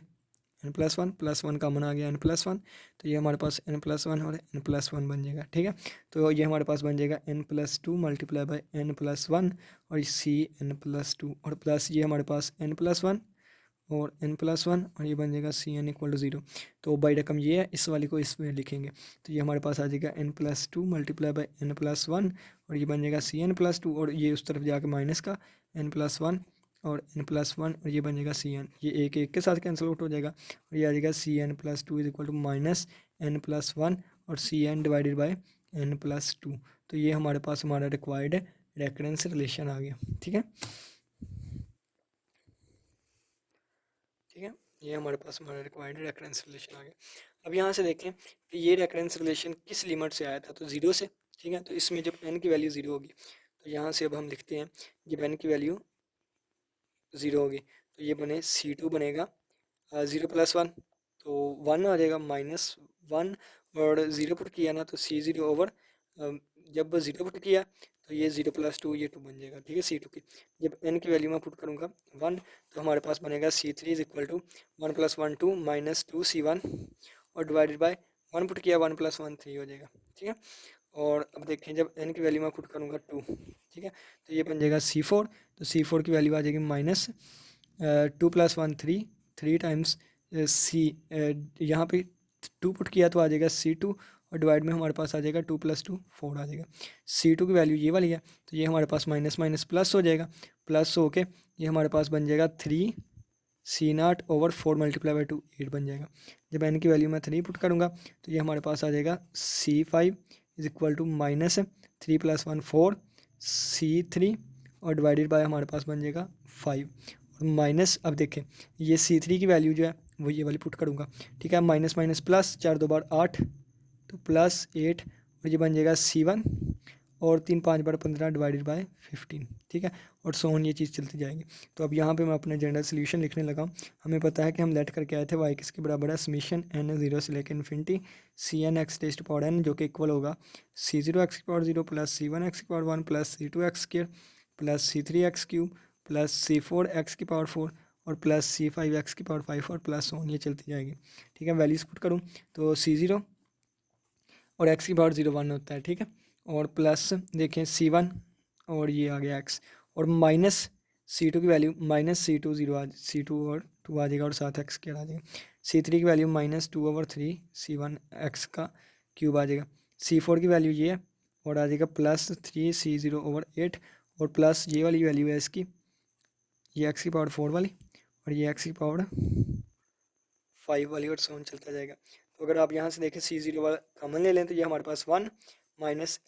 n+1 +1 कॉमन आ गया, n+1, तो ये हमारे पास n+1 और n+1 बन जाएगा, ठीक है। तो ये हमारे पास बन जाएगा n+2 × n+1 और Cn+2, और प्लस ये हमारे पास n+1 और n+1, और ये बन जाएगा Cn = 0। तो बाई रकम ये है, इस वाली को इसमें लिखेंगे, तो ये हमारे पास आ जाएगा n+2 × n+1 और ये बन जाएगा Cn+2, और ये उस तरफ जाके माइनस का n+1 और n+1, और ये बन जाएगा Cn, ये एक एक के साथ कैंसिल आउट हो जाएगा, और ये आ जाएगा Cn+2 = -n+1 और Cn/n+2। तो ये हमारे पास हमारा रिक्वायर्ड रेकरेंस रिलेशन आ गया, ठीक है, ठीक है। ये हमारे पास हमारा रिक्वायर्ड रेकरेंस रिलेशन आ गया। अब यहाँ से देखें कि ये रेकरेंस रिलेशन किस लिमिट से आया था, तो 0 से, ठीक है। तो इसमें जब n की वैल्यू 0 होगी, तो यहाँ से अब हम लिखते हैं जब n की वैल्यू 0 होगी, तो ये बने C2 बनेगा 0 + 1, तो 1 आ जाएगा, -1, और 0 पुट किया ना तो C0 जब 0 पुट किया तो ये 0 + 2, ये 2 बन जाएगा, ठीक है, C2 की। जब n की वैल्यू मैं पुट करूँगा 1, तो हमारे पास बनेगा C3 = 1 + 1 2 -2 C1, और डिवाइडेड बाय 1 पुट किया, 1 + 1 3 हो जाएगा, ठीक है। और अब देखें जब n की वैल्यू मैं पुट करूँगा 2, ठीक है, तो ये बन जाएगा C4, तो C4 की वैल्यू आ जाएगी -2 + 1 3 टाइम्स C, यहाँ पे 2 पुट किया तो आ जाएगा C2, और डिवाइड में हमारे पास आ जाएगा 2 + 2 4 आ जाएगा। C2 की वैल्यू ये वाली है, तो ये हमारे पास माइनस माइनस प्लस हो जाएगा, प्लस हो के ये हमारे पास बन जाएगा 3C0/4 × 2 8 बन जाएगा। जब n की वैल्यू मैं 3 पुट करूँगा तो ये हमारे पास आ जाएगा C5 = -3 + 1 4 C3, और डिवाइडेड बाय हमारे पास बन जाएगा 5, और माइनस, अब देखें ये C3 की वैल्यू जो है वो ये वाली पुट करूँगा, ठीक है, माइनस माइनस प्लस, 4 2 = 8, तो +8, और ये बन जाएगा C1, और 3 5 = 15 डिवाइडेड बाय 15, ठीक है, और सो ऑन, ये चीज़ चलती जाएगी। तो अब यहाँ पे मैं अपना जनरल सोल्यूशन लिखने लगा। हमें पता है कि हम लेट करके आए थे y किसके बराबर है, समीशन n 0 से लेकर इन्फिनिटी Cn x⁴n, जो कि इक्वल होगा C0 x⁴0 + C1 x⁴1 + C2 x² + C3 x³ + C4 x⁴4 और प्लस C5 x⁴5 और प्लस ऑन, ये चलती जाएगी, ठीक है। वैल्यूज पुट करूँ तो C0 और x⁴0 1 होता है, ठीक है, और प्लस देखें C1 और ये आ गया x, और माइनस C2 की वैल्यू -C2 0 C2 और 2 आ जाएगा, और साथ x² आ जाएगा। C3 की वैल्यू -2/3 C1 x का क्यूब आ जाएगा। C4 की वैल्यू ये है, और आ जाएगा +3 C0/8, और प्लस ये वाली वैल्यू है इसकी, ये x⁴4 वाली, और ये x⁴5 वाली, और सोन चलता जाएगा। तो अगर आप यहाँ से देखें C0 वाला कॉमन ले लें तो ये हमारे पास 1 -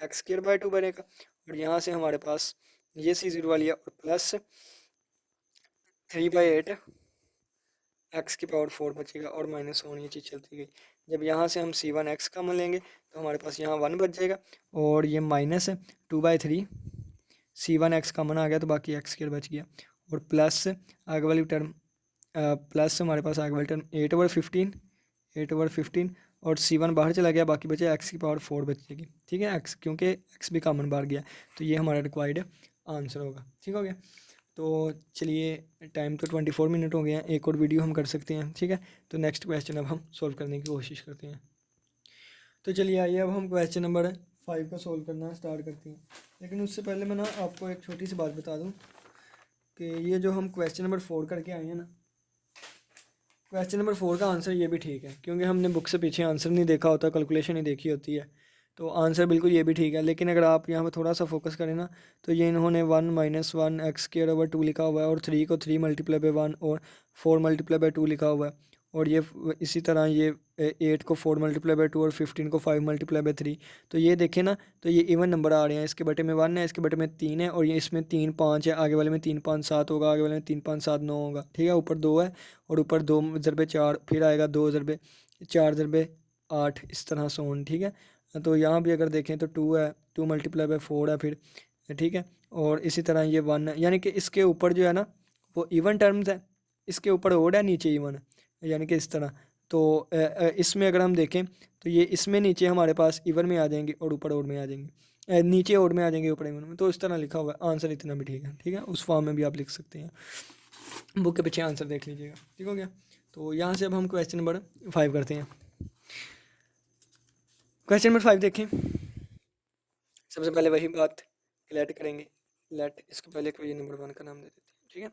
x² / 2 बनेगा, और यहाँ से हमारे पास ये C0 वाली है, और प्लस 3/8 एक्स की पावर 4 बचेगा और माइनस वन ये चीज़ चलती गई। जब यहाँ से हम c1x कॉमन लेंगे तो हमारे पास यहाँ 1 बच जाएगा और ये माइनस है 2/3 c1x कॉमन आ गया तो बाकी एक्स स्क्वायर बच गया और प्लस आगे वाली टर्म प्लस हमारे पास आगे वाली टर्म 8/15 और c1 बाहर चला गया, बाकी बचे एक्स की पावर 4 बचेगी। ठीक है, एक्स क्योंकि एक्स भी कॉमन बाहर गया तो ये हमारा रिक्वायर्ड आंसर होगा। ठीक हो गया। तो चलिए टाइम तो 24 मिनट हो गए हैं, एक और वीडियो हम कर सकते हैं। ठीक है, तो नेक्स्ट क्वेश्चन अब हम सोल्व करने की कोशिश करते हैं। तो चलिए आइए अब हम क्वेश्चन नंबर 5 को सोल्व करना स्टार्ट करते हैं। लेकिन उससे पहले मैं ना आपको एक छोटी सी बात बता दूं कि ये जो हम क्वेश्चन नंबर 4 करके आए हैं ना, क्वेश्चन नंबर 4 का आंसर ये भी ठीक है क्योंकि हमने बुक से पीछे आंसर नहीं देखा होता, कैलकुलेशन ही देखी होती है, तो आंसर बिल्कुल ये भी ठीक है। लेकिन अगर आप यहाँ पर थोड़ा सा फोकस करें ना तो ये इन्होंने 1 - 1 x² 2 लिखा हुआ है और 3 को 3 × 1 और 4 × 2 लिखा हुआ है और ये इसी तरह ये 8 को 4 × 2 और 15 को 5 × 3। तो ये देखें ना तो ये इवन नंबर आ रहे हैं, इसके बटे में 1 है, इसके बटे में 3 है और ये इसमें 3 5 है, आगे वाले में 3 5 7 होगा, आगे वाले में 3 5 7 9 होगा। ठीक है, ऊपर 2 है और ऊपर 2 ज़रबे 4 फिर आएगा 2 ज़रबे 4 ज़रबे 8 इस तरह से ऑन। ठीक है, तो यहाँ भी अगर देखें तो 2 है, 2 × 4 है फिर। ठीक है, और इसी तरह ये 1 है, यानी कि इसके ऊपर जो है ना वो इवन टर्म्स है, इसके ऊपर ओड है, नीचे इवन है, यानी कि इस तरह। तो इसमें अगर हम देखें तो ये इसमें नीचे हमारे पास इवन में आ जाएंगे और ऊपर ओड में आ जाएंगे, नीचे ओड में आ जाएंगे ऊपर इवन में, तो इस तरह लिखा हुआ है। आंसर इतना भी ठीक है। ठीक है, उस फॉर्म में भी आप लिख सकते हैं, बुक के पीछे आंसर देख लीजिएगा। ठीक हो गया। तो यहाँ से अब हम क्वेश्चन नंबर 5 करते हैं। क्वेश्चन नंबर 5 देखें। सबसे पहले वही बात लेट करेंगे, लेट इसको पहले कोई नंबर 1 का नाम दे देते हैं। ठीक है,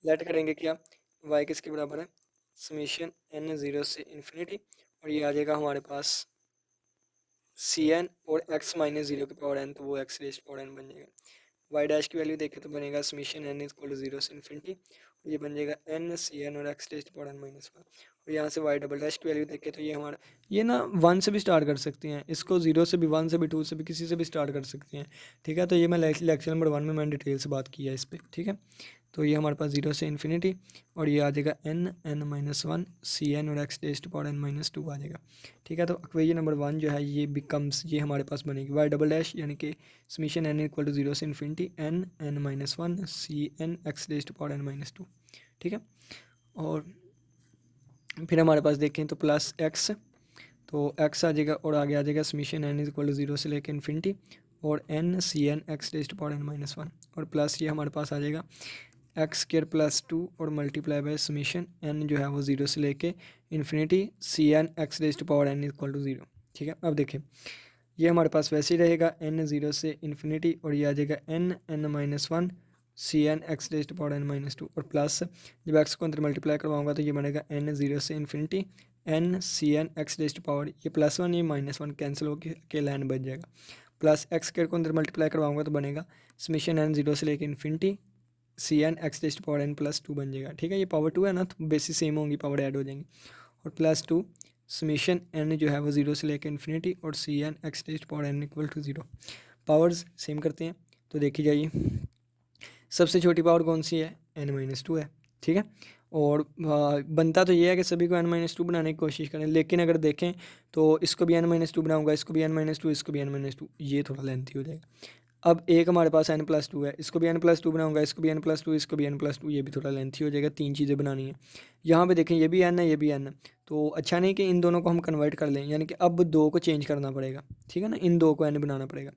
लेट करेंगे क्या, y किसके बराबर है, समीशन n 0 से इन्फिनिटी और ये आ जाएगा हमारे पास cn और x - 0 की पावर n, तो वो x रेज़ पावर n बन जाएगा। y डैश की वैल्यू देखें तो बनेगा समीशन n = 0 से इन्फिनिटी और ये बन जाएगा n cn और x रेज़ पावर n - 1 और यहाँ से y डबल डैश की वैल्यू देखें तो ये हमारा ये ना 1 से भी स्टार्ट कर सकते हैं, इसको 0 से भी 1 से भी 2 से भी किसी से भी स्टार्ट कर सकते हैं। ठीक है, तो ये मैं लेक्चर नंबर 1 में मैंने डिटेल से बात की है इस पर। ठीक है, तो ये हमारे पास 0 से इन्फिनिटी और ये आ जाएगा n - 1 cn और x रेज़ पावर n - 2 आ जाएगा। ठीक है, तो इक्वेशन नंबर 1 जो है ये बिकम्स, ये हमारे पास बनेगी y डबल डैश यानी कि समीशन n = 0 से infinity n - 1 cn x rays power n - 2। ठीक है, और फिर हमारे पास देखें तो प्लस x, तो x आ जाएगा और आगे आ जाएगा समीशन n = 0 से लेकर इन्फिनिटी और n cn x rays power n - 1 और प्लस ये हमारे पास आ जाएगा x² + 2 और मल्टीप्लाई बाय समीशन n जो है वो 0 से लेके infinity cn x rays power n = 0। ठीक है, अब देखें ये हमारे पास वैसे ही रहेगा n 0 से इन्फिनिटी और ये आ जाएगा n - 1 cn x rays power n - 2 और प्लस जब x को अंदर मल्टीप्लाई करवाऊंगा तो ये बनेगा n 0 से infinity n cn x rays power, ये +1 ये -1 कैंसिल होकर अकेला n बच जाएगा, प्लस x² को अंदर मल्टीप्लाई करवाऊंगा तो बनेगा समीशन n 0 से लेकर infinity cn x rays power n + 2 बन जाएगा। ठीक है, ये पावर 2 है ना तो बेसिस सेम होंगी, पावर ऐड हो जाएंगी और +2 समीशन n जो है वो 0 से लेकर इन्फिनिटी और cn x rays power n = 0। Powers same करते हैं तो देखी जाइए, सबसे छोटी पावर कौन सी है, n - 2 है। ठीक है, और बनता तो ये है कि सभी को n - 2 बनाने की कोशिश करें, लेकिन अगर देखें तो इसको भी n - 2 बनाऊंगा, इसको भी n - 2, इसको भी n - 2, ये थोड़ा लेंथी हो जाएगा। अब एक हमारे पास n + 2 है, इसको भी n + 2 बनाऊंगा, इसको भी n + 2, इसको भी n + 2, ये भी थोड़ा लेंथी हो जाएगा, 3 चीज़ें बनानी है। यहाँ पे देखें ये भी n है, ये भी n है, तो अच्छा नहीं कि इन दोनों को हम कन्वर्ट कर लें, यानी कि अब 2 को चेंज करना पड़ेगा। ठीक है ना, इन 2 को n बनाना पड़ेगा।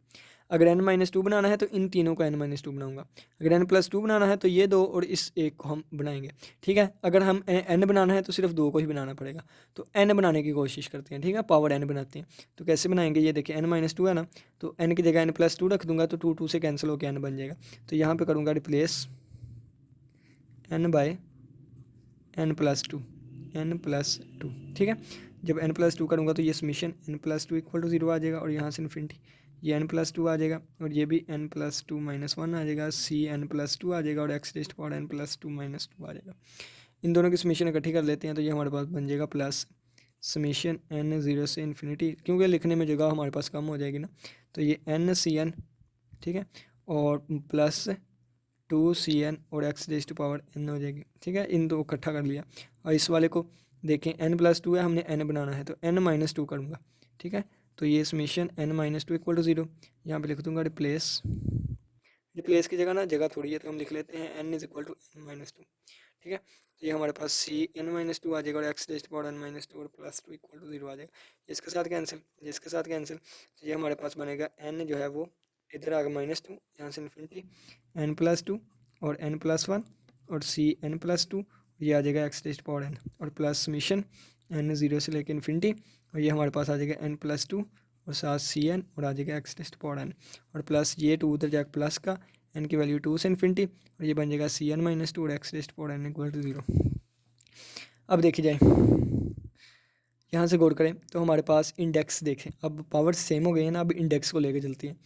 अगर n - 2 बनाना है तो इन तीनों को n - 2 बनाऊंगा, अगर n + 2 बनाना है तो ये 2 और इस एक को हम बनाएंगे। ठीक है, अगर हम n बनाना है तो सिर्फ 2 को ही बनाना पड़ेगा, तो n बनाने की कोशिश करते हैं। ठीक है, पावर n बनाते हैं, तो कैसे बनाएंगे, ये देखिए n - 2 है ना, तो n की जगह n + 2 रख दूंगा तो 2 2 से कैंसिल होकर n बन जाएगा, तो यहाँ पे करूँगा replace n bye n + 2 n + 2। ठीक है, जब n + 2 करूँगा तो ये समीशन n + 2 = 0 आ जाएगा और यहाँ से इन्फिनिटी ये n + 2 आ जाएगा और ये भी n + 2 - 1 आ जाएगा, c n + 2 आ जाएगा और x रेज़ पावर n + 2 - 2 आ जाएगा। इन दोनों की समीशन इकट्ठी कर लेते हैं तो ये हमारे पास बन जाएगा प्लस समीशन n 0 से इन्फिनिटी, क्योंकि लिखने में जगह हमारे पास कम हो जाएगी ना, तो ये n cn, ठीक है, और प्लस 2cn और x raise to power n हो जाएगी। ठीक है, इन दो इकट्ठा कर लिया। और इस वाले को देखें n+2 है, हमने n बनाना है तो n-2 करूँगा। ठीक है, तो ये समीशन n-2 इक्वल टू 0, यहाँ पे लिख दूँगा रिप्लेस। रिप्लेस की जगह ना जगह थोड़ी है तो हम लिख लेते हैं n is equal to n-2। ठीक है, तो ये हमारे पास c n-2 आ जाएगा और x raise to power n-2 और +2 इक्वल टू 0 आ जाएगा। इसके साथ कैंसिल, इसके साथ कैंसिल, तो ये हमारे पास बनेगा n जो है वो इधर आ गया -2, यहाँ से इन्फिनिटी n+2 और n+1 और c n+2, ये आ जाएगा x raise to power n और प्लस समीशन n 0 से लेकर इन्फिनिटी, और ये हमारे पास आ जाएगा n+2 और साथ cn और आ जाएगा x raise to power n और प्लस ये 2 उधर जाकर प्लस का n की वैल्यू 2 से इन्फिनिटी और ये बन जाएगा cn-2 और x raise to power n equal to 0। अब देखी जाए, यहाँ से गौर करें तो हमारे पास इंडेक्स देखें, अब पावर सेम हो गई है ना, अब इंडेक्स को लेकर चलती है।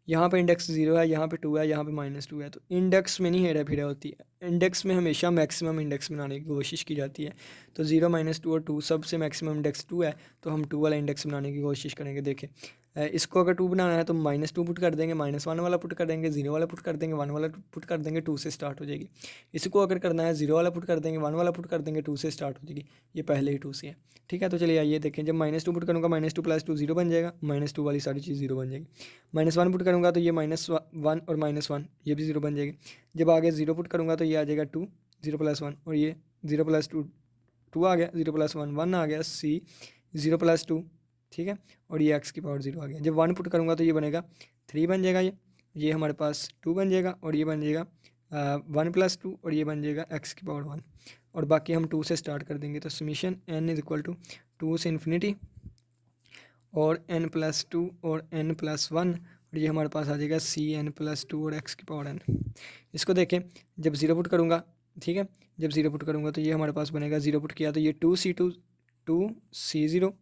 यहाँ पे इंडेक्स 0 है, यहाँ पे 2 है, यहाँ पे -2 है, तो इंडेक्स में नहीं हेरा फेरा होती है। इंडेक्स में हमेशा मैक्सिमम इंडेक्स बनाने की कोशिश की जाती है। तो 0, -2 और 2 सबसे मैक्सिमम इंडेक्स 2 है, तो हम 2 वाला इंडेक्स बनाने की कोशिश करेंगे। देखें, इसको अगर 2 बनाना है तो -2 पुट कर देंगे, -1 वाला पुट कर देंगे, 0 वाला पुट कर देंगे, 1 वाला पुट कर देंगे, 2 से स्टार्ट हो जाएगी। इसको अगर करना है 0 वाला पुट कर देंगे, 1 वाला पुट कर देंगे, 2 से स्टार्ट हो जाएगी। ये पहले ही 2 से है। ठीक है, तो चलिए आइए देखें, जब -2 पुट करूँगा -2 + 2 0 बन जाएगा, -2 वाली सारी चीज़ 0 बन जाएगी। -1 पुट करूँगा तो ये -1 और -1 ये भी 0 बन जाएगी। जब आगे 0 पुट करूँगा तो ये आ जाएगा 2, 0 + 1 और ये 0 + 2 2 आ गया, 0 + 1 1 आ गया, c 0 + 2। ठीक है, और ये x की पावर 0 आ गया। जब 1 पुट करूँगा तो ये बनेगा 3 बन जाएगा, ये हमारे पास 2 बन जाएगा और ये बन जाएगा 1 + 2 और ये बन जाएगा x की पावर 1 और बाकी हम 2 से स्टार्ट कर देंगे। तो summation n is equal to 2 से इन्फिनिटी और n+2 और n+1 और ये हमारे पास आ जाएगा cn+2 और x की पावर n। इसको देखें, जब 0 पुट करूँगा, ठीक है, जब 0 पुट करूँगा तो ये हमारे पास बनेगा, 0 पुट किया तो ये 2c0,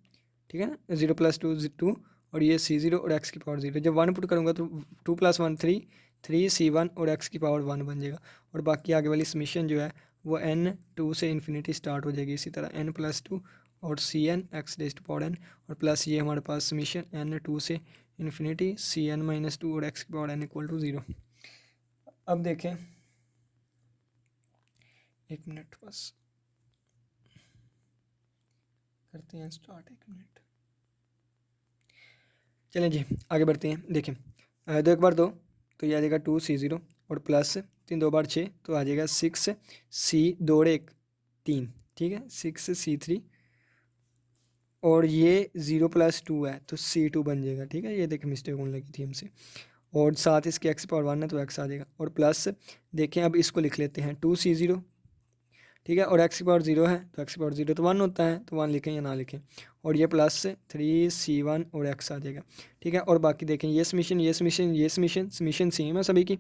ठीक है ना, 0 + 2 2 और ये c0 और x की पावर 0। जब 1 पुट करूँगा तो 2 + 1 3, 3c1 और x की पावर 1 बन जाएगा और बाकी आगे वाली समीशन जो है वो n 2 से इन्फिनिटी स्टार्ट हो जाएगी। इसी तरह n+2 और cn x raise to power n और प्लस ये हमारे पास समीशन n 2 से इन्फिनिटी cn-2 और x की पावर n इक्वल टू 0। अब देखें, एक मिनट बस करते हैं स्टार्ट, एक मिनट। चलें जी आगे बढ़ते हैं। देखें, 2 एक बार 2 तो ये आ जाएगा 2c0 और प्लस 3 2 बार 6 तो आ जाएगा 6c 2 और 1 3। ठीक है, 6c3 और ये 0 + 2 है तो c2 बन जाएगा। ठीक है, ये देखें मिस्टेक होने लगी थी हमसे और साथ इसके x की पावर 1 है तो x आ जाएगा और प्लस देखें, अब इसको लिख लेते हैं 2c0। ठीक है, और x की पावर 0 है तो x की पावर 0 तो 1 होता है, तो 1 लिखें या ना लिखें और ये प्लस 3c1 और x आ जाएगा। ठीक है, और बाकी देखें ये समीशन ये समीशन ये समीशन समीशन सेम है सभी की।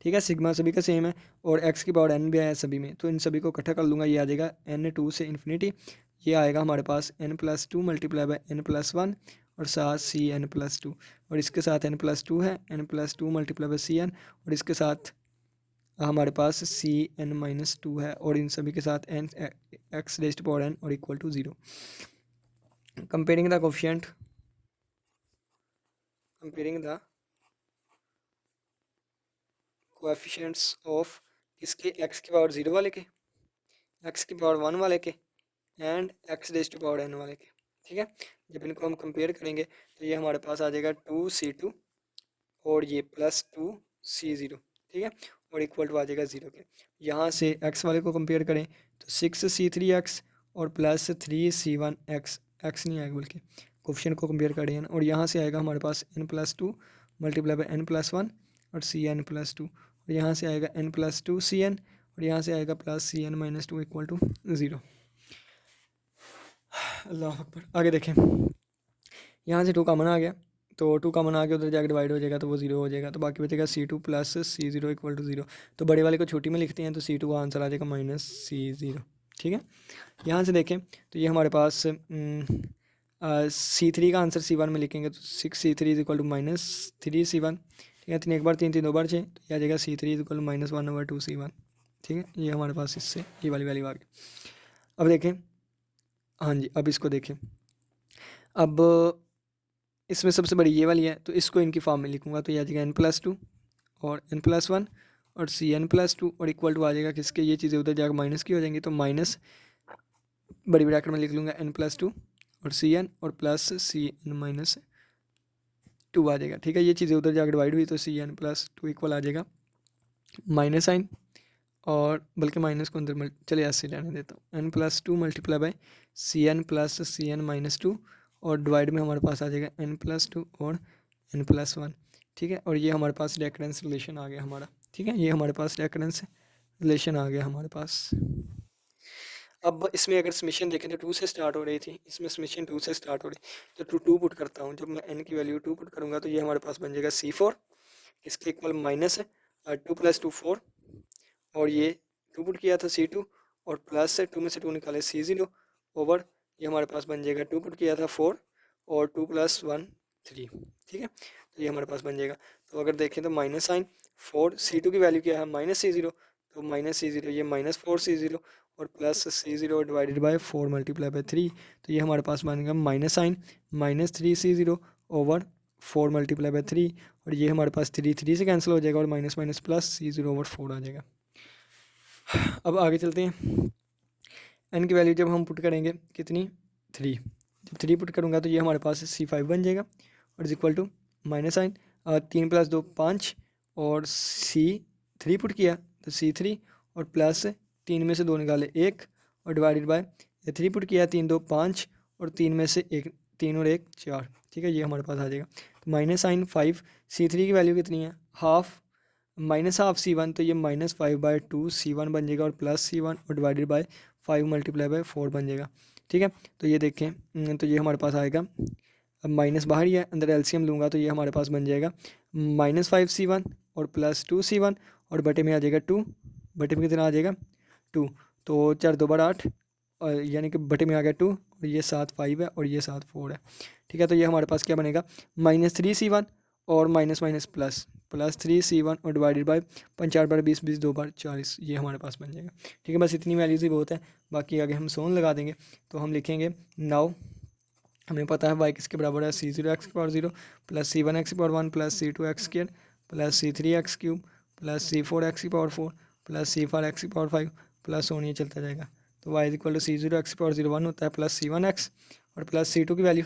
ठीक है, सिग्मा सभी का सेम है और x की पावर n भी है सभी में, तो इन सभी को इकट्ठा कर लूँगा, ये आ जाएगा n 2 से इन्फिनिटी, ये आएगा हमारे पास n+2 × n+1 और साथ cn+2 और इसके साथ n+2 है, n+2 × cn और इसके साथ हमारे पास cn-2 है और इन सभी के साथ n x raise to power n और equal to 0। Comparing the coefficient, comparing the coefficients of इसके x की पावर 0 वाले के, x की पावर 1 वाले के and x raise to power n वाले के। ठीक है, जब इनको हम कंपेयर करेंगे तो ये हमारे पास आ जाएगा 2c2 और ये +2c0। ठीक है, और इक्वल टू आ जाएगा 0 के। यहाँ से x वाले को कंपेयर करें तो 6c3x और प्लस 3c1x, x नहीं आएगा बल्कि कोफिशिएंट को कंपेयर करें ना, और यहाँ से आएगा हमारे पास n+2 × n+1 और cn+2 और यहाँ से आएगा n+2 cn और यहाँ से आएगा प्लस cn-2 इक्वल टू 0। अल्लाह अकबर। आगे देखें, यहाँ से 2 कॉमन आ गया तो 2 कॉमन आके उधर जाकर डिवाइड हो जाएगा तो वो 0 हो जाएगा, तो बाकी बचेगा c2 + c0 इक्वल टू 0। तो बड़े वाले को छोटी में लिखते हैं तो c2 का आंसर आ जाएगा -c0। ठीक है, यहाँ से देखें तो ये हमारे पास c3 का आंसर c1 में लिखेंगे तो 6c3 इक्वल टू -3c1। ठीक है, 3 एक बार 3 3 2 बार 6 तो यह आ जाएगा c3 इक्वल टू -1/2c1। ठीक है, ये हमारे पास इससे ये वाली वैल्यू आ गई। अब देखें, हाँ जी, अब इसको देखें, अब इसमें सबसे बड़ी ये वाली है तो इसको इनकी फॉर्म में लिखूंगा तो यह आ जाएगा n+2 और n+1 और Cn+2 और इक्वल टू आ जाएगा किसके, ये चीज़ें उधर जाकर माइनस की हो जाएंगी, तो माइनस बड़ी ब्रैकेट में लिख लूँगा n+2 और Cn और प्लस Cn-2 आ जाएगा। ठीक है, ये चीज़ें उधर जाकर डिवाइड हुई तो Cn+2 इक्वल आ जाएगा माइनस साइन, और बल्कि माइनस को अंदर चले ऐसे रहने देता हूँ, n+2 multiply by Cn plus Cn-2 और डिवाइड में हमारे पास आ जाएगा n+2 और n+1। ठीक है, और ये हमारे पास रेकरेंस रिलेशन आ गया हमारा। ठीक है, ये हमारे पास रेकरेंस रिलेशन आ गया हमारे पास। अब इसमें अगर समीशन देखें तो 2 से स्टार्ट हो रही थी, इसमें समीशन 2 से स्टार्ट हो रही, तो 2 पुट करता हूँ। जब मैं n की वैल्यू 2 पुट करूँगा तो ये हमारे पास बन जाएगा C4, इसके इक्वल माइनस 2 + 2 4, और ये 2 पुट किया था C2 और प्लस से 2 में से 2 निकाले C0 ओवर, ये हमारे पास बन जाएगा 2 पुट किया था 4 और 2 + 1 3। ठीक है, तो ये हमारे पास बन जाएगा। तो अगर देखें तो माइनस साइन 4, C2 की वैल्यू क्या है -C0, तो -C0 ये -4C0 और plus C0 divided by 4 multiply by 3, तो ये हमारे पास बनेगा minus sign -3C0 over 4 multiply by 3, और ये हमारे पास 3 से कैंसिल हो जाएगा और minus minus plus C0 over 4 आ जाएगा। अब आगे चलते हैं, n की वैल्यू जब हम पुट करेंगे कितनी 3, जब 3 पुट करूँगा तो ये हमारे पास C5 बन जाएगा और is equal to minus sign 3 + 2 5 और C3 पुट किया तो C3 और प्लस 3 में से 2 निकाले 1 और डिवाइडेड बाय 3 पुट किया 3 2 5 और 3 में से 1 3 और 1 4। ठीक है, ये हमारे पास आ जाएगा। तो माइनस साइन 5, C3 की वैल्यू कितनी है हाफ, -हाफ C1, तो ये -5/2 C1 बन जाएगा और प्लस C1 और डिवाइडेड बाय 5 मल्टीप्लाई बाय 4 बन जाएगा। ठीक है, तो ये देखें तो ये हमारे पास आएगा, अब माइनस बाहर ही है, अंदर एलसीएम लूँगा तो ये हमारे पास बन जाएगा -5 C1 और प्लस 2 C1 और बटे में आ जाएगा 2, बटे में कितना आ जाएगा 2, तो 4 2 = 8 और यानी कि बटे में आ गया 2 और ये 7 5 है और ये 7 4 है। ठीक है, तो ये हमारे पास क्या बनेगा -3 C1 और माइनस माइनस प्लस 3 C1 और डिवाइडेड बाय 5 4 बार 20 20 2 बार 40, ये हमारे पास बन जाएगा। ठीक है, बस इतनी वैल्यूज़ ही बहुत है, बाकी आगे हम सोन लगा देंगे। तो हम लिखेंगे नाउ, हमें पता है y किसके बराबर है C0x⁴0 plus C1x⁴1 plus C2x² plus C3x³ plus C4x⁴4 plus C5x⁴5 plus ये चलता जाएगा। तो y = C0x⁴0 1 होता है प्लस C1x और प्लस C2 की वैल्यू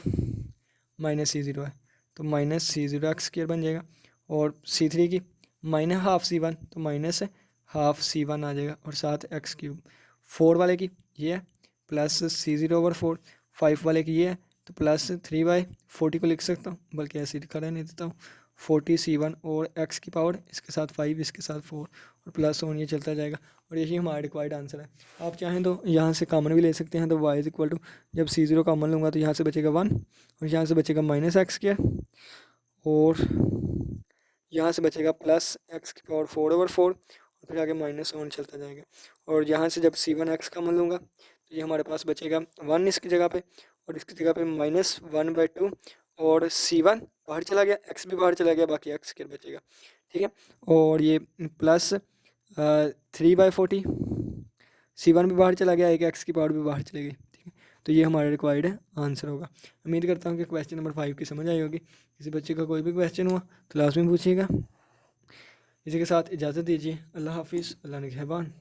-C0 है तो -C0x² बन जाएगा, और C3 की -हाफ C1 तो -हाफ C1 आ जाएगा और साथ x³। 4 वाले की ये है प्लस C0 ओवर 4, 5 वाले की ये है तो प्लस 3/40 को लिख सकता हूँ, बल्कि ऐसे लिखा रहने देता हूँ 40 C1 और x की पावर इसके साथ 5 इसके साथ 4 और प्लस ये चलता जाएगा, और यही हमारा रिक्वायर्ड आंसर है। आप चाहें तो यहाँ से कॉमन भी ले सकते हैं, तो y = जब C0 कॉमन लूँगा तो यहाँ से बचेगा 1 और यहाँ से बचेगा -x² और यहाँ से बचेगा प्लस x⁴/4 और फिर आगे -1 चलता जाएगा, और यहाँ से जब C1x कॉमन लूँगा तो ये हमारे पास बचेगा 1 इसकी जगह पे और इसकी जगह पे -1/2 और C1 बाहर चला गया, x भी बाहर चला गया, बाकी x² बचेगा। ठीक है, और ये प्लस 3/40, C1 भी बाहर चला गया, एक x की पावर भी बाहर चली गई। ठीक है, तो ये हमारा रिक्वायर्ड आंसर होगा। उम्मीद करता हूँ कि क्वेश्चन नंबर 5 की समझ आई होगी। किसी बच्चे का कोई भी क्वेश्चन हुआ तो क्लास में पूछिएगा। इसी के साथ इजाज़त दीजिए। अल्लाह हाफिज़, अल्लाह निगहबान।